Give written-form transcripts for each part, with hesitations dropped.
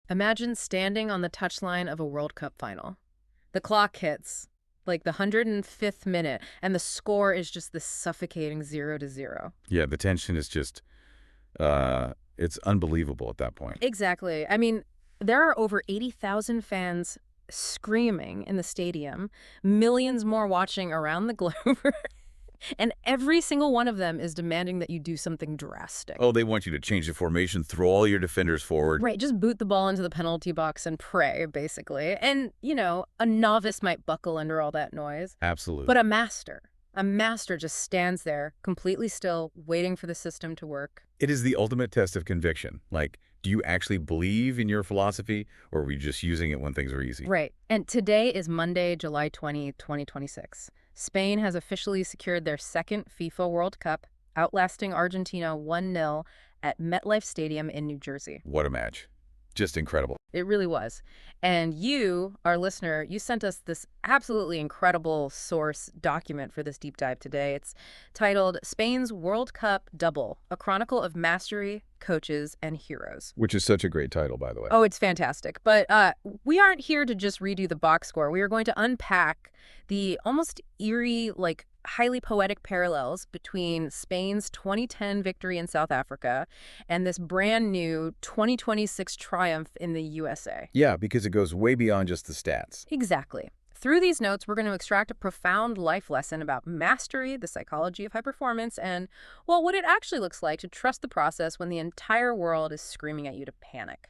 Imagine standing on the touchline of a World Cup final. The clock hits, like the 105th minute, and the score is just this suffocating 0-0. Yeah, the tension is just, it's unbelievable at that point. Exactly. I mean, there are over 80,000 fans screaming in the stadium, millions more watching around the globe, and every single one of them is demanding that you do something drastic. Oh, they want you to change the formation, throw all your defenders forward. Right, just boot the ball into the penalty box and pray, basically. And, a novice might buckle under all that noise. Absolutely. But a master just stands there, completely still, waiting for the system to work. It is the ultimate test of conviction. Like, do you actually believe in your philosophy, or are you just using it when things are easy? Right. And today is Monday, July 20, 2026. Spain has officially secured their second FIFA World Cup, outlasting Argentina 1-0 at MetLife Stadium in New Jersey. What a match. Just incredible. It really was. And you, our listener, you sent us this absolutely incredible source document for this deep dive today. It's titled Spain's World Cup Double, a chronicle of mastery, coaches, and heroes. Which is such a great title, by the way. Oh, it's fantastic. But we aren't here to just redo the box score. We are going to unpack the almost eerie, highly poetic parallels between Spain's 2010 victory in South Africa and this brand new 2026 triumph in the USA. Yeah, because it goes way beyond just the stats. Exactly. Through these notes, we're going to extract a profound life lesson about mastery, the psychology of high performance, and, well, what it actually looks like to trust the process when the entire world is screaming at you to panic.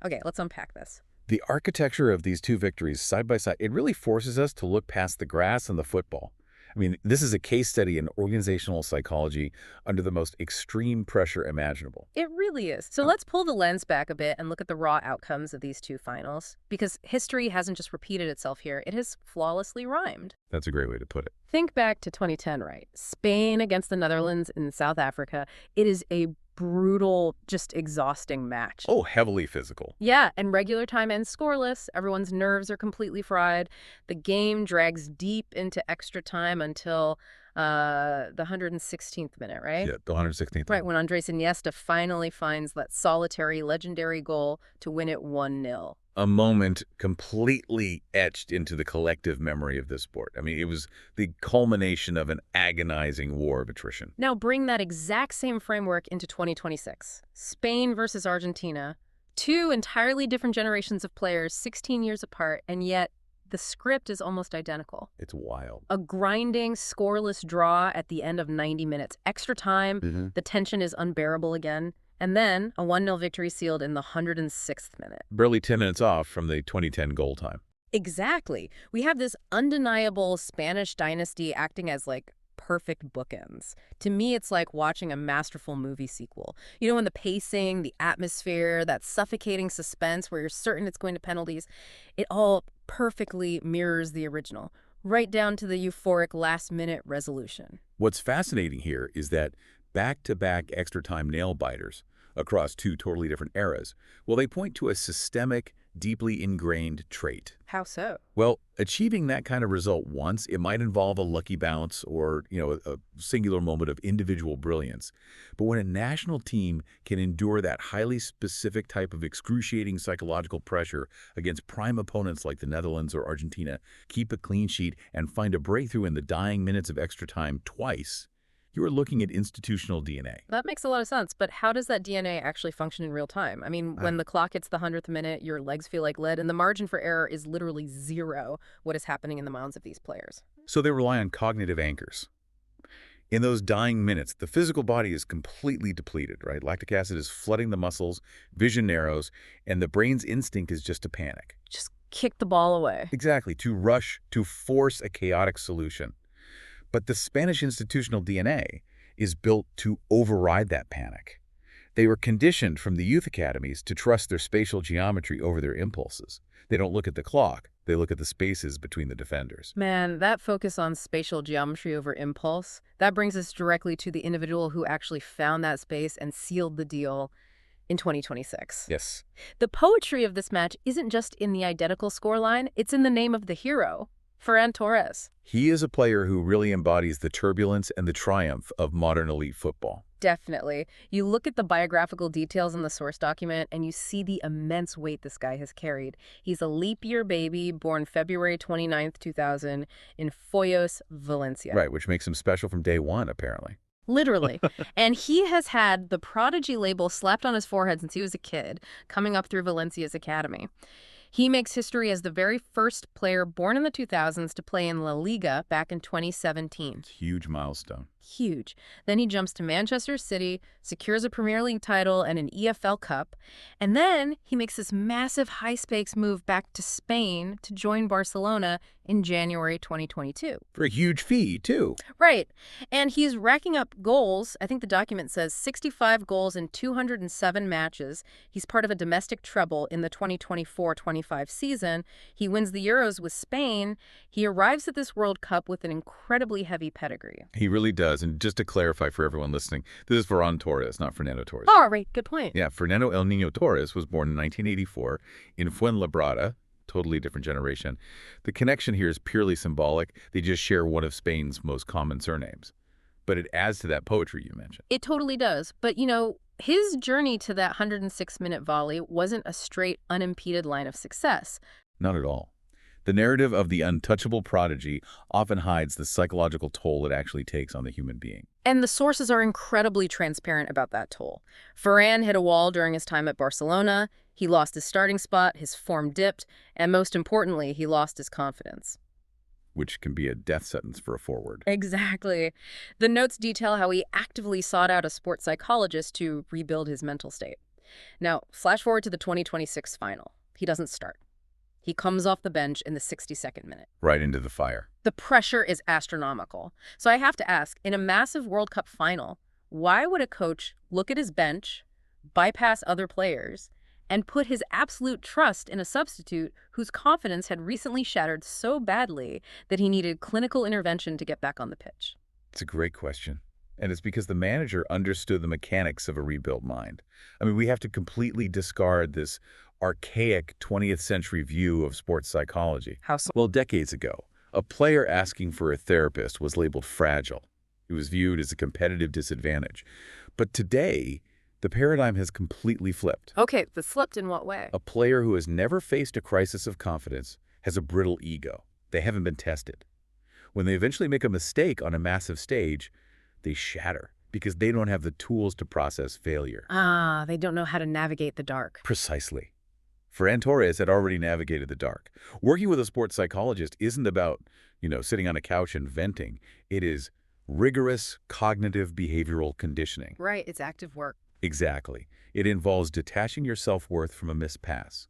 Okay, let's unpack this. The architecture of these two victories side by side, it really forces us to look past the grass and the football. I mean, this is a case study in organizational psychology under the most extreme pressure imaginable. It really is. So let's pull the lens back a bit and look at the raw outcomes of these two finals, because history hasn't just repeated itself here, it has flawlessly rhymed. That's a great way to put it. Think back to 2010, right? Spain against the Netherlands in South Africa. It is a brutal, just exhausting match. Oh, heavily physical. Yeah, and regular time ends scoreless. Everyone's nerves are completely fried. The game drags deep into extra time until the 116th minute, right? Yeah, the 116th. Right, when Andres Iniesta finally finds that solitary, legendary goal to win it 1-0. A moment completely etched into the collective memory of this sport. I mean, it was the culmination of an agonizing war of attrition. Now bring that exact same framework into 2026. Spain versus Argentina. Two entirely different generations of players, 16 years apart, and yet the script is almost identical. It's wild. A grinding, scoreless draw at the end of 90 minutes. Extra time, the tension is unbearable again. And then a 1-0 victory sealed in the 106th minute. Barely 10 minutes off from the 2010 goal time. Exactly. We have this undeniable Spanish dynasty acting as perfect bookends. To me, it's like watching a masterful movie sequel. When the pacing, the atmosphere, that suffocating suspense where you're certain it's going to penalties, it all perfectly mirrors the original, right down to the euphoric last-minute resolution. What's fascinating here is that back-to-back extra-time nail-biters across two totally different eras, well, they point to a systemic, deeply ingrained trait. How so? Well, achieving that kind of result once, it might involve a lucky bounce or, a singular moment of individual brilliance. But when a national team can endure that highly specific type of excruciating psychological pressure against prime opponents like the Netherlands or Argentina, keep a clean sheet, and find a breakthrough in the dying minutes of extra time twice, you are looking at institutional DNA. That makes a lot of sense, but how does that DNA actually function in real time? I mean, when the clock hits the 100th minute, your legs feel like lead, and the margin for error is literally zero. What is happening in the minds of these players? So they rely on cognitive anchors. In those dying minutes, the physical body is completely depleted, right? Lactic acid is flooding the muscles, vision narrows, and the brain's instinct is just to panic. Just kick the ball away. Exactly, to rush, to force a chaotic solution. But the Spanish institutional DNA is built to override that panic. They were conditioned from the youth academies to trust their spatial geometry over their impulses. They don't look at the clock, they look at the spaces between the defenders. Man, that focus on spatial geometry over impulse, that brings us directly to the individual who actually found that space and sealed the deal in 2026. Yes. The poetry of this match isn't just in the identical scoreline, it's in the name of the hero, Ferran Torres. He is a player who really embodies the turbulence and the triumph of modern elite football. Definitely. You look at the biographical details in the source document and you see the immense weight this guy has carried. He's a leap year baby born February 29th, 2000 in Foyos, Valencia. Right, which makes him special from day one, apparently. Literally. And he has had the prodigy label slapped on his forehead since he was a kid, coming up through Valencia's academy. He makes history as the very first player born in the 2000s to play in La Liga back in 2017. Huge milestone. Huge. Then he jumps to Manchester City, secures a Premier League title and an EFL Cup, and then he makes this massive high-stakes move back to Spain to join Barcelona in January 2022. For a huge fee, too. Right. And he's racking up goals. I think the document says 65 goals in 207 matches. He's part of a domestic treble in the 2024-25 season. He wins the Euros with Spain. He arrives at this World Cup with an incredibly heavy pedigree. He really does. And just to clarify for everyone listening, this is Ferran Torres, not Fernando Torres. Oh, right. Good point. Yeah, Fernando El Niño Torres was born in 1984 in Fuenlabrada, totally different generation. The connection here is purely symbolic. They just share one of Spain's most common surnames. But it adds to that poetry you mentioned. It totally does. But, his journey to that 106-minute volley wasn't a straight, unimpeded line of success. Not at all. The narrative of the untouchable prodigy often hides the psychological toll it actually takes on the human being. And the sources are incredibly transparent about that toll. Ferran hit a wall during his time at Barcelona. He lost his starting spot, his form dipped, and most importantly, he lost his confidence. Which can be a death sentence for a forward. Exactly. The notes detail how he actively sought out a sports psychologist to rebuild his mental state. Now, flash forward to the 2026 final. He doesn't start. He comes off the bench in the 62nd minute. Right into the fire. The pressure is astronomical. So I have to ask, in a massive World Cup final, why would a coach look at his bench, bypass other players, and put his absolute trust in a substitute whose confidence had recently shattered so badly that he needed clinical intervention to get back on the pitch? It's a great question. And it's because the manager understood the mechanics of a rebuilt mind. I mean, we have to completely discard this archaic 20th century view of sports psychology. How so? Well, decades ago, a player asking for a therapist was labeled fragile. It was viewed as a competitive disadvantage. But today, the paradigm has completely flipped. Okay, but flipped in what way? A player who has never faced a crisis of confidence has a brittle ego. They haven't been tested. When they eventually make a mistake on a massive stage, they shatter because they don't have the tools to process failure. Ah, they don't know how to navigate the dark. Precisely. Ferran Torres had already navigated the dark. Working with a sports psychologist isn't about, sitting on a couch and venting. It is rigorous cognitive behavioral conditioning. Right, it's active work. Exactly. It involves detaching your self-worth from a missed pass.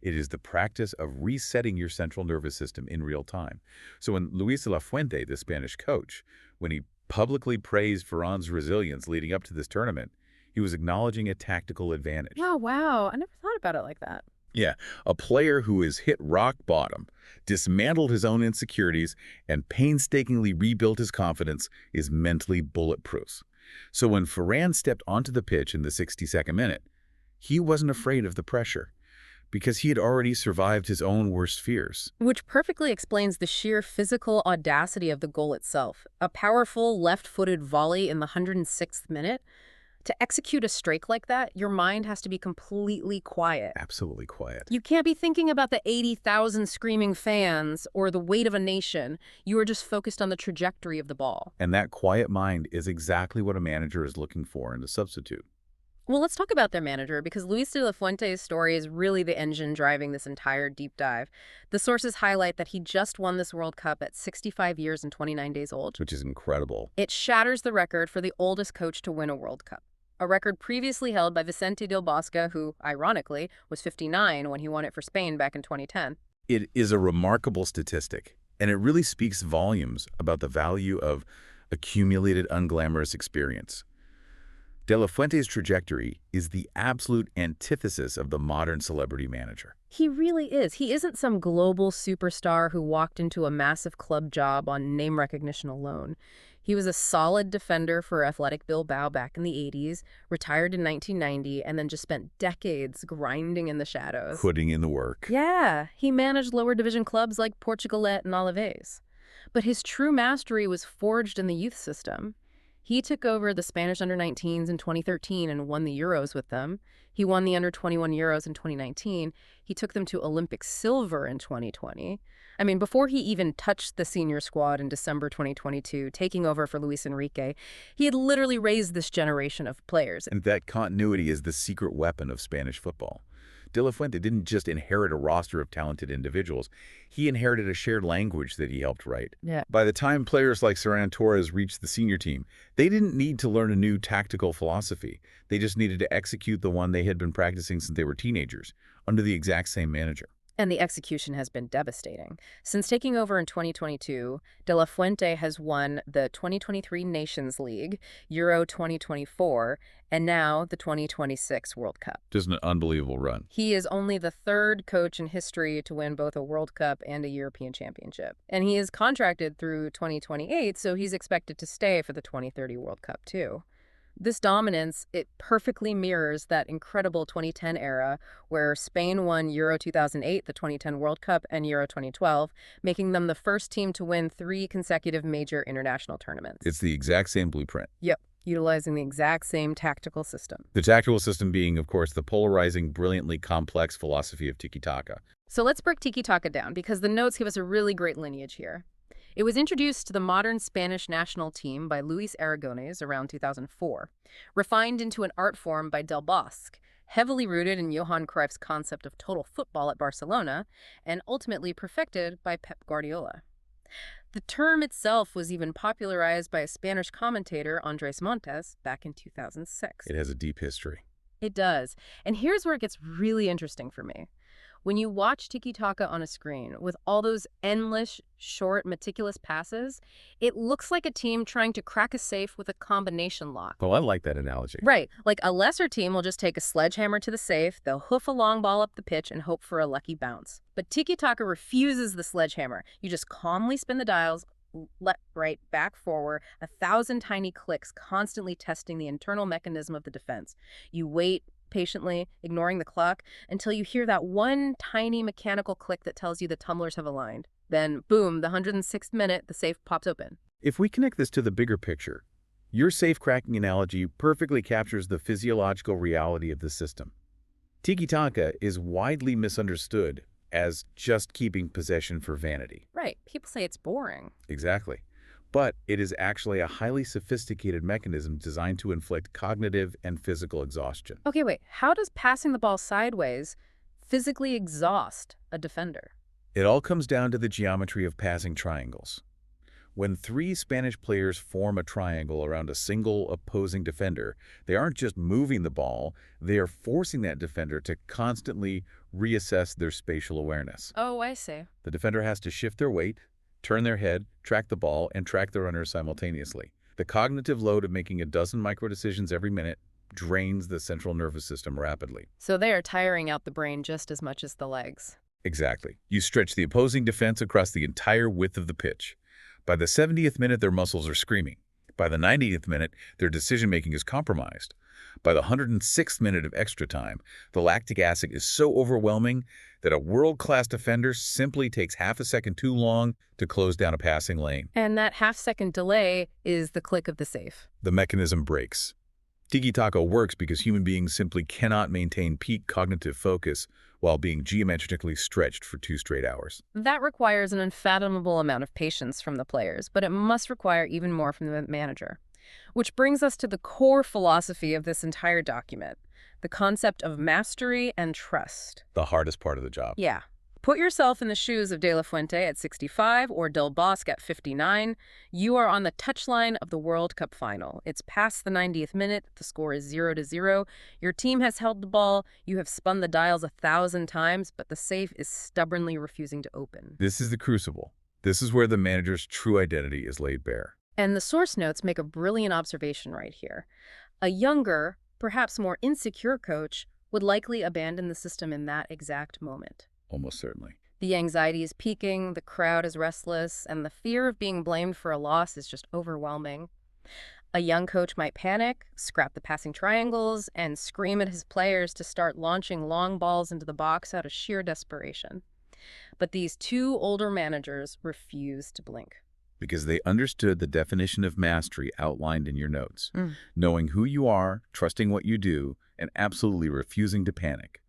It is the practice of resetting your central nervous system in real time. So when Luis de la Fuente, the Spanish coach, when he publicly praised Ferran's resilience leading up to this tournament, he was acknowledging a tactical advantage. Oh, wow. I never thought about it like that. Yeah, a player who has hit rock bottom, dismantled his own insecurities, and painstakingly rebuilt his confidence is mentally bulletproof. So when Ferran stepped onto the pitch in the 62nd minute, he wasn't afraid of the pressure because he had already survived his own worst fears. Which perfectly explains the sheer physical audacity of the goal itself. A powerful left-footed volley in the 106th minute. To execute a strike like that, your mind has to be completely quiet. Absolutely quiet. You can't be thinking about the 80,000 screaming fans or the weight of a nation. You are just focused on the trajectory of the ball. And that quiet mind is exactly what a manager is looking for in a substitute. Well, let's talk about their manager, because Luis de la Fuente's story is really the engine driving this entire deep dive. The sources highlight that he just won this World Cup at 65 years and 29 days old. Which is incredible. It shatters the record for the oldest coach to win a World Cup. A record previously held by Vicente del Bosque, who, ironically, was 59 when he won it for Spain back in 2010. It is a remarkable statistic, and it really speaks volumes about the value of accumulated unglamorous experience. De la Fuente's trajectory is the absolute antithesis of the modern celebrity manager. He really is. He isn't some global superstar who walked into a massive club job on name recognition alone. He was a solid defender for Athletic Bilbao back in the 80s, retired in 1990, and then just spent decades grinding in the shadows. Putting in the work. Yeah, he managed lower division clubs like Portugalete and Alaves. But his true mastery was forged in the youth system. He took over the Spanish under-19s in 2013 and won the Euros with them. He won the under-21 Euros in 2019. He took them to Olympic silver in 2020. I mean, before he even touched the senior squad in December 2022, taking over for Luis Enrique, he had literally raised this generation of players. And that continuity is the secret weapon of Spanish football. De La Fuente didn't just inherit a roster of talented individuals. He inherited a shared language that he helped write. Yeah. By the time players like Ferran Torres reached the senior team, they didn't need to learn a new tactical philosophy. They just needed to execute the one they had been practicing since they were teenagers, under the exact same manager. And the execution has been devastating. Since taking over in 2022, De La Fuente has won the 2023 Nations League, Euro 2024, and now the 2026 World Cup. Just an unbelievable run. He is only the third coach in history to win both a World Cup and a European Championship. And he is contracted through 2028, so he's expected to stay for the 2030 World Cup too. This dominance, it perfectly mirrors that incredible 2010 era where Spain won Euro 2008, the 2010 World Cup, and Euro 2012, making them the first team to win 3 consecutive major international tournaments. It's the exact same blueprint. Yep, utilizing the exact same tactical system. The tactical system being, of course, the polarizing, brilliantly complex philosophy of tiki-taka. So let's break tiki-taka down because the notes give us a really great lineage here. It was introduced to the modern Spanish national team by Luis Aragonés around 2004, refined into an art form by Del Bosque, heavily rooted in Johan Cruyff's concept of total football at Barcelona, and ultimately perfected by Pep Guardiola. The term itself was even popularized by a Spanish commentator, Andres Montes, back in 2006. It has a deep history. It does. And here's where it gets really interesting for me. When you watch tiki-taka on a screen with all those endless, short, meticulous passes, it looks like a team trying to crack a safe with a combination lock. Oh, I like that analogy. Right. Like a lesser team will just take a sledgehammer to the safe, they'll hoof a long ball up the pitch and hope for a lucky bounce. But tiki-taka refuses the sledgehammer. You just calmly spin the dials, left, right, back, forward, 1,000 tiny clicks, constantly testing the internal mechanism of the defense. You wait patiently, ignoring the clock, until you hear that one tiny mechanical click that tells you the tumblers have aligned. Then, boom, the 106th minute, the safe pops open. If we connect this to the bigger picture, your safe-cracking analogy perfectly captures the physiological reality of the system. Tiki-taka is widely misunderstood as just keeping possession for vanity. Right. People say it's boring. Exactly. But it is actually a highly sophisticated mechanism designed to inflict cognitive and physical exhaustion. Okay, wait. How does passing the ball sideways physically exhaust a defender? It all comes down to the geometry of passing triangles. When 3 Spanish players form a triangle around a single opposing defender, they aren't just moving the ball, they are forcing that defender to constantly reassess their spatial awareness. Oh, I see. The defender has to shift their weight, turn their head, track the ball, and track the runner simultaneously. The cognitive load of making a dozen micro-decisions every minute drains the central nervous system rapidly. So they are tiring out the brain just as much as the legs. Exactly. You stretch the opposing defense across the entire width of the pitch. By the 70th minute, their muscles are screaming. By the 90th minute, their decision-making is compromised. By the 106th minute of extra time, the lactic acid is so overwhelming that a world-class defender simply takes half a second too long to close down a passing lane. And that half-second delay is the click of the safe. The mechanism breaks. Tiki-taka works because human beings simply cannot maintain peak cognitive focus while being geometrically stretched for 2 straight hours. That requires an unfathomable amount of patience from the players, but it must require even more from the manager. Which brings us to the core philosophy of this entire document, the concept of mastery and trust. The hardest part of the job. Yeah. Put yourself in the shoes of De La Fuente at 65 or Del Bosque at 59. You are on the touchline of the World Cup final. It's past the 90th minute. The score is 0-0. Your team has held the ball. You have spun the dials 1,000 times, but the safe is stubbornly refusing to open. This is the crucible. This is where the manager's true identity is laid bare. And the source notes make a brilliant observation right here. A younger, perhaps more insecure coach would likely abandon the system in that exact moment. Almost certainly. The anxiety is peaking, the crowd is restless, and the fear of being blamed for a loss is just overwhelming. A young coach might panic, scrap the passing triangles, and scream at his players to start launching long balls into the box out of sheer desperation. But these 2 older managers refuse to blink. Because they understood the definition of mastery outlined in your notes. Mm. Knowing who you are, trusting what you do, and absolutely refusing to panic.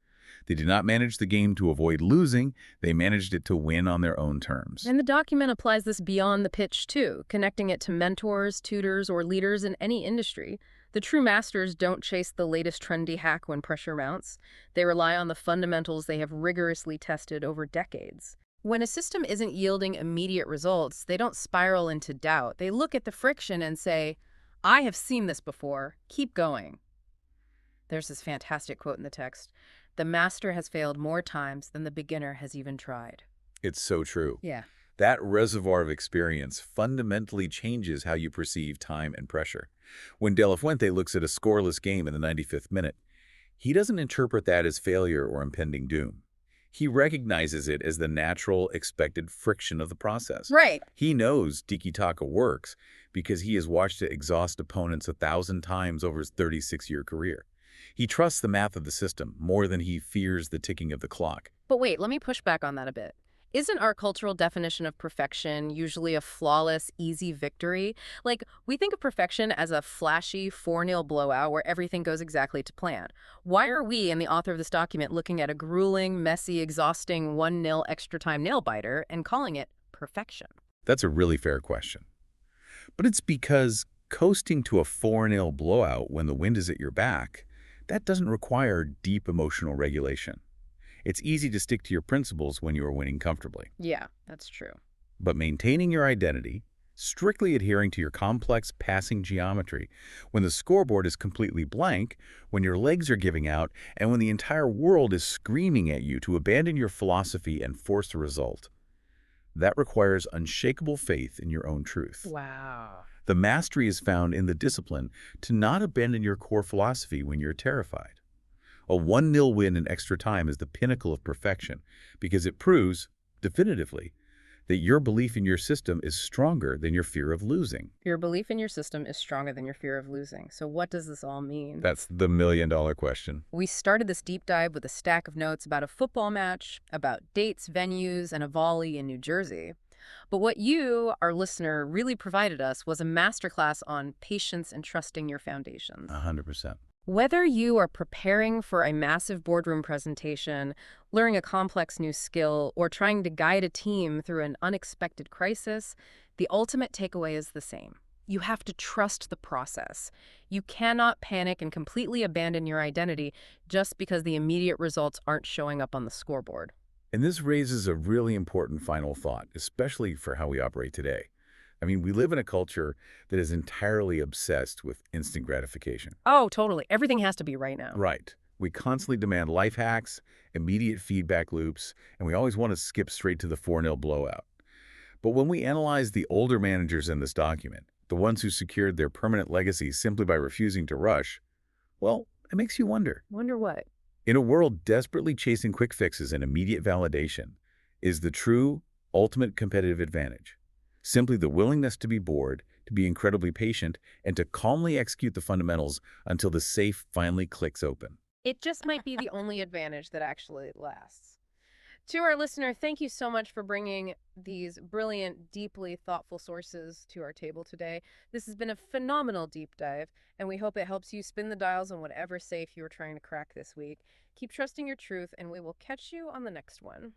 They did not manage the game to avoid losing, they managed it to win on their own terms. And the document applies this beyond the pitch, too, connecting it to mentors, tutors, or leaders in any industry. The true masters don't chase the latest trendy hack when pressure mounts. They rely on the fundamentals they have rigorously tested over decades. When a system isn't yielding immediate results, they don't spiral into doubt. They look at the friction and say, I have seen this before. Keep going. There's this fantastic quote in the text. The master has failed more times than the beginner has even tried. It's so true. Yeah. That reservoir of experience fundamentally changes how you perceive time and pressure. When De La Fuente looks at a scoreless game in the 95th minute, he doesn't interpret that as failure or impending doom. He recognizes it as the natural, expected friction of the process. Right. He knows tiki-taka works because he has watched it exhaust opponents 1,000 times over his 36-year career. He trusts the math of the system more than he fears the ticking of the clock. But wait, let me push back on that a bit. Isn't our cultural definition of perfection usually a flawless, easy victory? Like, we think of perfection as a flashy 4-0 blowout where everything goes exactly to plan. Why are we and the author of this document looking at a grueling, messy, exhausting 1-0 extra time nail-biter and calling it perfection? That's a really fair question. But it's because coasting to a 4-0 blowout when the wind is at your back, that doesn't require deep emotional regulation. It's easy to stick to your principles when you are winning comfortably. Yeah, that's true. But maintaining your identity, strictly adhering to your complex passing geometry, when the scoreboard is completely blank, when your legs are giving out, and when the entire world is screaming at you to abandon your philosophy and force a result, that requires unshakable faith in your own truth. Wow. The mastery is found in the discipline to not abandon your core philosophy when you're terrified. A 1-0 win in extra time is the pinnacle of perfection because it proves, definitively, that your belief in your system is stronger than your fear of losing. Your belief in your system is stronger than your fear of losing. So what does this all mean? That's the million-dollar question. We started this deep dive with a stack of notes about a football match, about dates, venues, and a volley in New Jersey. But what you, our listener, really provided us was a masterclass on patience and trusting your foundations. 100%. Whether you are preparing for a massive boardroom presentation, learning a complex new skill, or trying to guide a team through an unexpected crisis, the ultimate takeaway is the same. You have to trust the process. You cannot panic and completely abandon your identity just because the immediate results aren't showing up on the scoreboard. And this raises a really important final thought, especially for how we operate today. I mean, we live in a culture that is entirely obsessed with instant gratification. Oh, totally. Everything has to be right now. Right. We constantly demand life hacks, immediate feedback loops, and we always want to skip straight to the 4-0 blowout. But when we analyze the older managers in this document, the ones who secured their permanent legacy simply by refusing to rush, well, it makes you wonder. Wonder what? In a world desperately chasing quick fixes and immediate validation, is the true, ultimate competitive advantage simply the willingness to be bored, to be incredibly patient, and to calmly execute the fundamentals until the safe finally clicks open? It just might be the only advantage that actually lasts. To our listener, thank you so much for bringing these brilliant, deeply thoughtful sources to our table today. This has been a phenomenal deep dive, and we hope it helps you spin the dials on whatever safe you are trying to crack this week. Keep trusting your truth, and we will catch you on the next one.